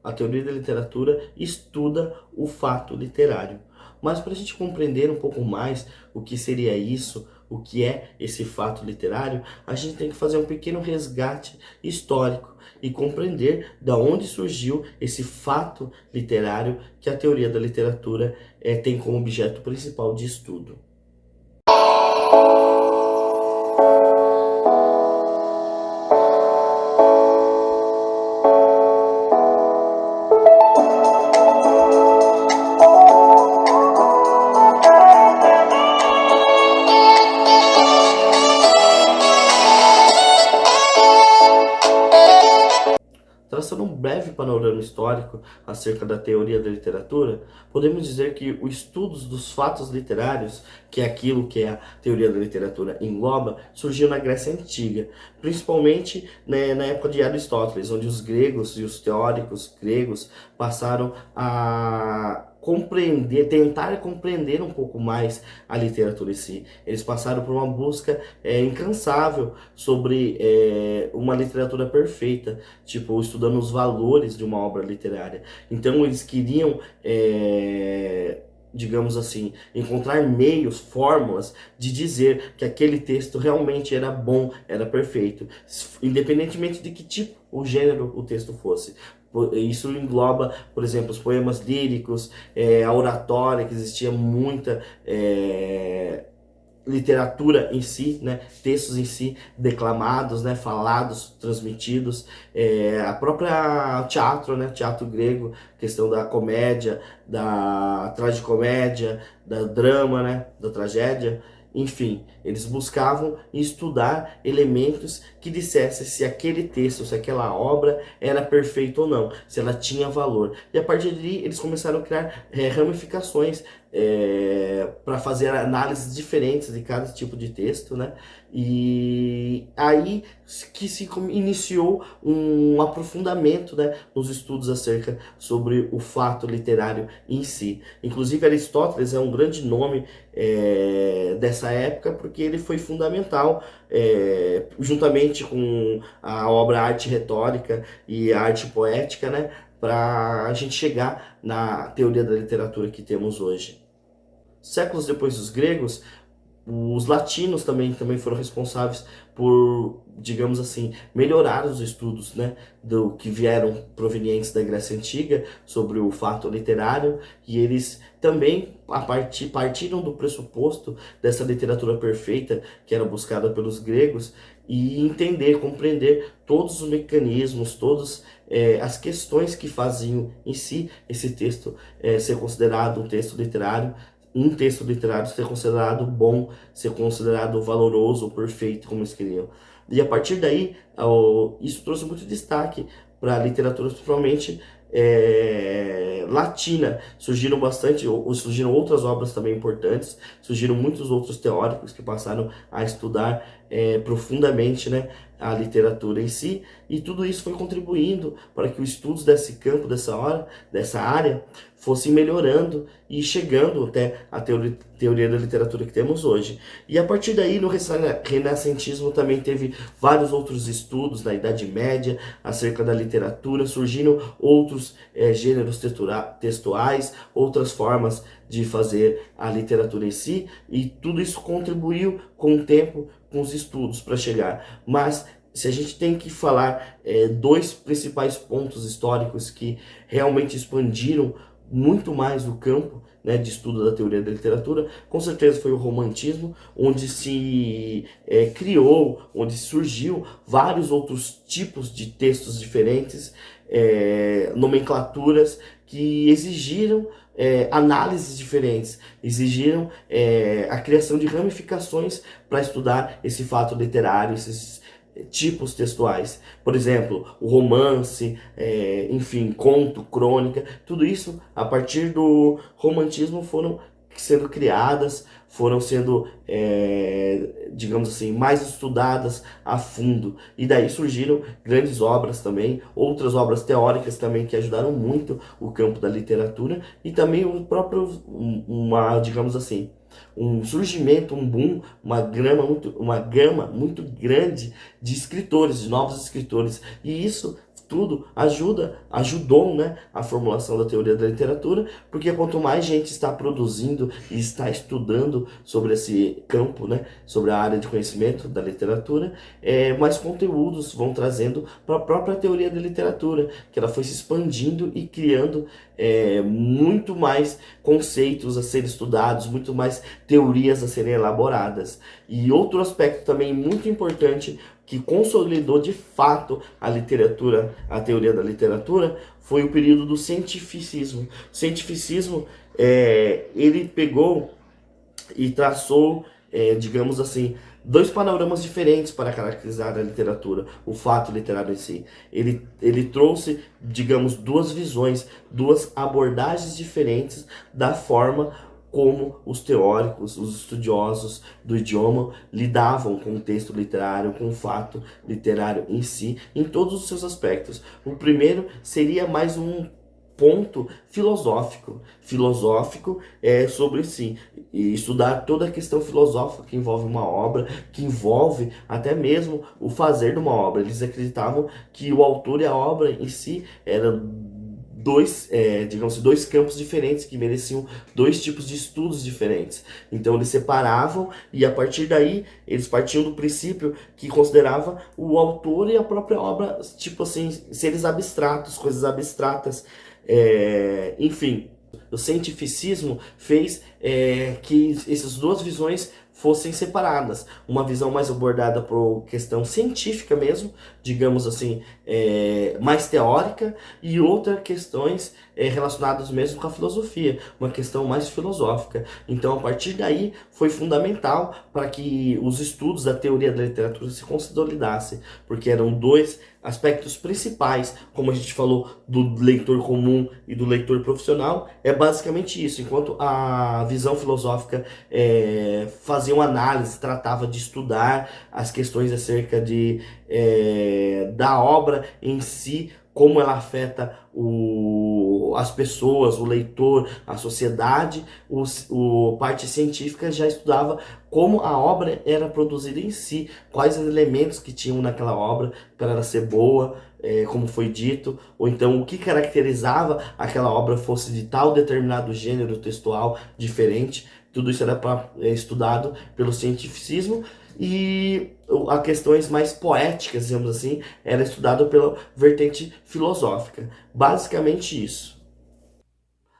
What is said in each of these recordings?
a teoria da literatura estuda o fato literário. Mas para a gente compreender um pouco mais o que seria isso, o que é esse fato literário, a gente tem que fazer um pequeno resgate histórico e compreender da onde surgiu esse fato literário que a teoria da literatura tem como objeto principal de estudo. Traçando um breve panorama histórico acerca da teoria da literatura, podemos dizer que os estudos dos fatos literários, que é aquilo que a teoria da literatura engloba, surgiu na Grécia Antiga, principalmente, né, na época de Aristóteles, onde os gregos e os teóricos gregos passaram a tentar compreender um pouco mais a literatura em si. Eles passaram por uma busca incansável sobre uma literatura perfeita, tipo, estudando os valores de uma obra literária. Então eles queriam, digamos assim, encontrar meios, fórmulas de dizer que aquele texto realmente era bom, era perfeito, independentemente de que tipo ou gênero o texto fosse. Isso engloba, por exemplo, os poemas líricos, a oratória, que existia muita literatura em si, né, textos em si, declamados, né, falados, transmitidos, a própria teatro, né, teatro grego, questão da comédia, da tragicomédia, da drama, né, da tragédia. Enfim, eles buscavam estudar elementos que dissessem se aquele texto, se aquela obra era perfeita ou não, se ela tinha valor. E a partir daí eles começaram a criar ramificações para fazer análises diferentes de cada tipo de texto, né? E aí que se iniciou um aprofundamento, né, nos estudos acerca sobre o fato literário em si. Inclusive Aristóteles é um grande nome dessa época porque ele foi fundamental, juntamente com a obra Arte Retórica e a Arte Poética, né, para a gente chegar na teoria da literatura que temos hoje. Séculos depois dos gregos, os latinos também foram responsáveis por, digamos assim, melhorar os estudos, né, do que vieram provenientes da Grécia Antiga sobre o fato literário, e eles também partiram do pressuposto dessa literatura perfeita que era buscada pelos gregos e entender, compreender todos os mecanismos, todas as questões que faziam em si esse texto ser considerado um texto literário, ser considerado bom, ser considerado valoroso, perfeito, como eles queriam. E a partir daí, isso trouxe muito destaque para a literatura, principalmente latina. Surgiram outras obras também importantes, surgiram muitos outros teóricos que passaram a estudar profundamente, né, a literatura em si, e tudo isso foi contribuindo para que os estudos desse campo, dessa área, fossem melhorando e chegando até a teoria da literatura que temos hoje. E a partir daí, no renascentismo também teve vários outros estudos na Idade Média acerca da literatura, surgiram outros gêneros textuais, outras formas de fazer a literatura em si, e tudo isso contribuiu com o tempo, com os estudos para chegar. Mas se a gente tem que falar dois principais pontos históricos que realmente expandiram muito mais o campo, né, de estudo da teoria da literatura, com certeza foi o romantismo, onde se criou, onde surgiu vários outros tipos de textos diferentes, nomenclaturas que exigiram análises diferentes, exigiram a criação de ramificações para estudar esse fato literário, esses tipos textuais. Por exemplo, o romance, enfim, conto, crônica, tudo isso a partir do romantismo foram sendo criadas, foram sendo, digamos assim, mais estudadas a fundo. E daí surgiram grandes obras também, outras obras teóricas também que ajudaram muito o campo da literatura, e também o próprio, digamos assim, um surgimento, um boom, uma gama muito grande de escritores, de novos escritores. E isso tudo ajudou, né, a formulação da teoria da literatura, porque quanto mais gente está produzindo e está estudando sobre esse campo, né, sobre a área de conhecimento da literatura, mais conteúdos vão trazendo para a própria teoria da literatura, que ela foi se expandindo e criando muito mais conceitos a serem estudados, muito mais teorias a serem elaboradas. E outro aspecto também muito importante que consolidou de fato a literatura, a teoria da literatura, foi o período do cientificismo. O cientificismo, ele pegou e traçou, digamos assim, dois panoramas diferentes para caracterizar a literatura, o fato literário em si. Ele trouxe, digamos, duas visões, duas abordagens diferentes da forma como os teóricos, os estudiosos do idioma lidavam com o texto literário, com o fato literário em si, em todos os seus aspectos. O primeiro seria mais um ponto filosófico sobre si, e estudar toda a questão filosófica que envolve uma obra, que envolve até mesmo o fazer de uma obra. Eles acreditavam que o autor e a obra em si eram digamos, dois campos diferentes que mereciam dois tipos de estudos diferentes. Então eles separavam e a partir daí eles partiam do princípio que considerava o autor e a própria obra, tipo assim, seres abstratos, coisas abstratas. Enfim, o cientificismo fez que essas duas visões fossem separadas. Uma visão mais abordada por questão científica mesmo, digamos assim, mais teórica, e outra questões relacionadas mesmo com a filosofia, uma questão mais filosófica. Então, a partir daí, foi fundamental para que os estudos da teoria da literatura se consolidassem, porque eram dois aspectos principais, como a gente falou, do leitor comum e do leitor profissional, é basicamente isso. Enquanto a visão filosófica fazia uma análise, tratava de estudar as questões acerca da obra em si, como ela afeta as pessoas, o leitor, a sociedade, parte científica já estudava como a obra era produzida em si, quais os elementos que tinham naquela obra para ela ser boa, como foi dito, ou então o que caracterizava aquela obra fosse de tal determinado gênero textual diferente. Tudo isso era estudado pelo cientificismo, e as questões mais poéticas, dizemos assim, era estudado pela vertente filosófica. Basicamente isso.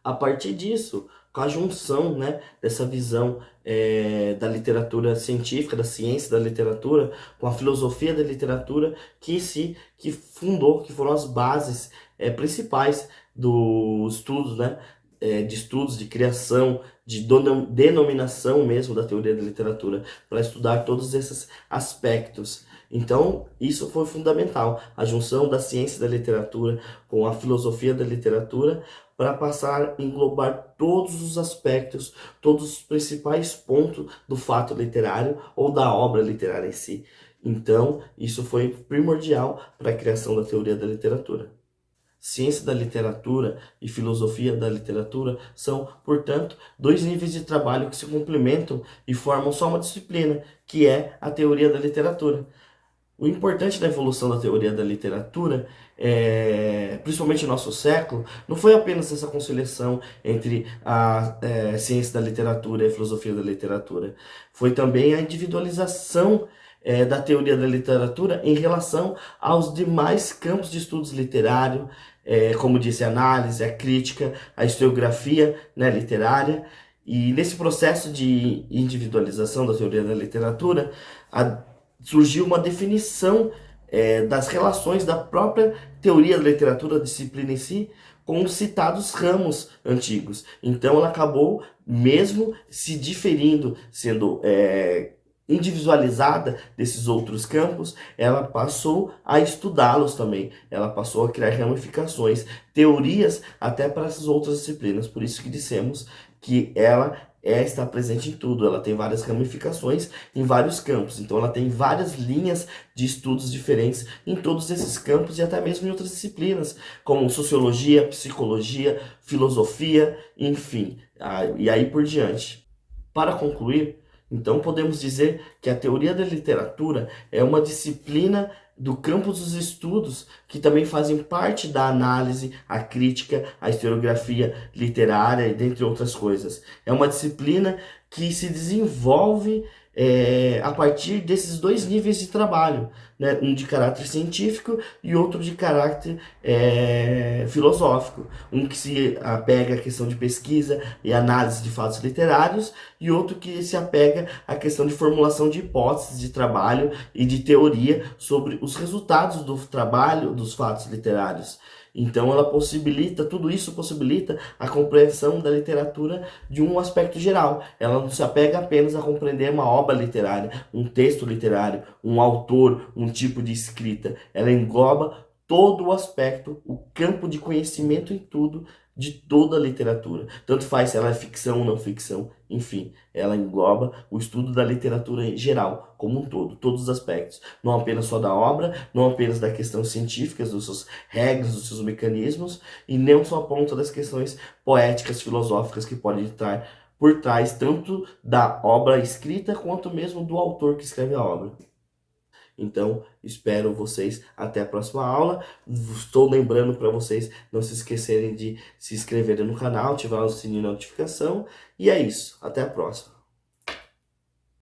A partir disso, com a junção, né, dessa visão da literatura científica, da ciência da literatura, com a filosofia da literatura, que fundou, que foram as bases principais dos estudos, né, de estudos, de criação, de denominação mesmo da teoria da literatura, para estudar todos esses aspectos. Então, isso foi fundamental, a junção da ciência da literatura com a filosofia da literatura, para passar a englobar todos os aspectos, todos os principais pontos do fato literário ou da obra literária em si. Então, isso foi primordial para a criação da teoria da literatura. Ciência da literatura e filosofia da literatura são, portanto, dois níveis de trabalho que se complementam e formam só uma disciplina, que é a teoria da literatura. O importante da evolução da teoria da literatura, principalmente no nosso século, não foi apenas essa conciliação entre a ciência da literatura e a filosofia da literatura. Foi também a individualização da teoria da literatura em relação aos demais campos de estudos literários, como disse, a análise, a crítica, a historiografia, né, literária. E nesse processo de individualização da teoria da literatura, surgiu uma definição das relações da própria teoria da literatura, da disciplina em si, com os citados ramos antigos. Então ela acabou mesmo se diferindo, sendo individualizada desses outros campos, ela passou a estudá-los também. Ela passou a criar ramificações, teorias até para essas outras disciplinas. Por isso que dissemos que ela está presente em tudo, ela tem várias ramificações em vários campos, então ela tem várias linhas de estudos diferentes em todos esses campos e até mesmo em outras disciplinas, como sociologia, psicologia, filosofia, enfim, e aí por diante. Para concluir, então podemos dizer que a teoria da literatura é uma disciplina do campo dos estudos que também fazem parte da análise, a crítica, a historiografia literária e dentre outras coisas. É uma disciplina que se desenvolve a partir desses dois níveis de trabalho, né? Um de caráter científico e outro de caráter filosófico. Um que se apega à questão de pesquisa e análise de fatos literários e outro que se apega à questão de formulação de hipóteses de trabalho e de teoria sobre os resultados do trabalho dos fatos literários. Então ela possibilita, tudo isso possibilita a compreensão da literatura de um aspecto geral. Ela não se apega apenas a compreender uma obra literária, um texto literário, um autor, um tipo de escrita. Ela engloba todo o aspecto, o campo de conhecimento em tudo de toda a literatura. Tanto faz se ela é ficção ou não ficção, enfim, ela engloba o estudo da literatura em geral, como um todo, todos os aspectos. Não apenas só da obra, não apenas da questão científica, das suas regras, dos seus mecanismos, e nem só a ponta das questões poéticas, filosóficas que podem estar por trás tanto da obra escrita quanto mesmo do autor que escreve a obra. Então, espero vocês até a próxima aula. Estou lembrando para vocês não se esquecerem de se inscreverem no canal, ativar o sininho de notificação. E é isso. Até a próxima.